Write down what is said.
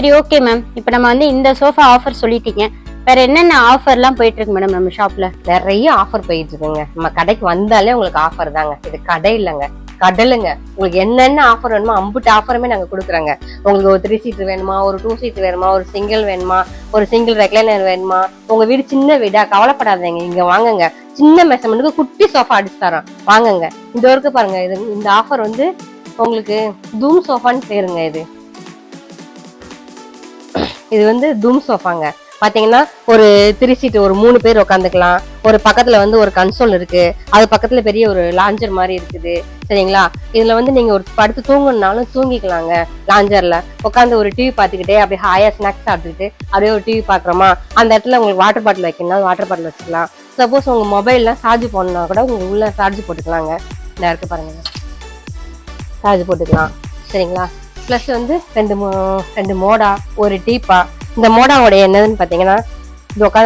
சரி okay ma'am. இப்போ நம்ம வந்து இந்த சோஃபா ஆஃபர் சொல்லிட்டீங்க. வேற என்னென்ன ஆஃபர்லாம் போயிட்டு இருக்கு மேடம் நம்ம ஷாப்ல? நிறைய ஆஃபர் போயிட்டு இருக்குங்க. நம்ம கடைக்கு வந்தாலே உங்களுக்கு ஆஃபர் தாங்க. இது கடை இல்லைங்க, கடலுங்க. உங்களுக்கு என்னென்ன ஆஃபர் வேணுமோ அம்புட்டு ஆஃபருமே நாங்க கொடுக்குறோங்க. உங்களுக்கு ஒரு 3 சீட் வேணுமா, ஒரு 2 சீட் வேணுமா, ஒரு சிங்கிள் வேணுமா, ஒரு சிங்கிள் ரெக்லைனர் வேணுமா, உங்க வீடு சின்ன வீடா, கவலைப்படாதீங்க, இங்க வாங்குங்க. சின்ன மெஷர்மெண்ட்டுக்கு குட்டி சோஃபா அடிச்சு தரோம், வாங்குங்க. இந்த வரைக்கும் பாருங்க. இந்த ஆஃபர் வந்து உங்களுக்கு தூம் சோஃபான்னு பேருங்க. இது வந்து தூம் சோஃபாங்க. பாத்தீங்கன்னா ஒரு 3 சீட், ஒரு 3 பேர் உட்காந்துக்கலாம். ஒரு பக்கத்துல வந்து ஒரு கன்சோல் இருக்கு, அது பக்கத்துல பெரிய ஒரு லாஞ்சர் மாதிரி இருக்குது. சரிங்களா? இதுல வந்து நீங்க ஒரு படுத்து தூங்கணும்னாலும் தூங்கிக்கலாங்க. லாஞ்சர்ல உட்காந்து ஒரு டிவி பாத்துக்கிட்டே அப்படியே ஹாயா ஸ்நாக்ஸ் சாப்பிட்டுக்கிட்டு அப்படியே ஒரு டிவி பாக்குறோமா, அந்த இடத்துல உங்களுக்கு வாட்டர் பாட்டில் வைக்கணும், வாட்டர் பாட்டில் வச்சுக்கலாம். சப்போஸ் உங்க மொபைல்ல சார்ஜ் போடணும்னா கூட உங்க உள்ள சார்ஜ் போட்டுக்கலாங்க. இந்த இருக்கு பாருங்க, சார்ஜ் போட்டுக்கலாம். சரிங்களா? பிளஸ் வந்து ரெண்டு மோடா, ஒரு டீப்பா. இந்த மோடாவோட என்னதுன்னு பாத்தீங்கன்னா, இது உட்காந்து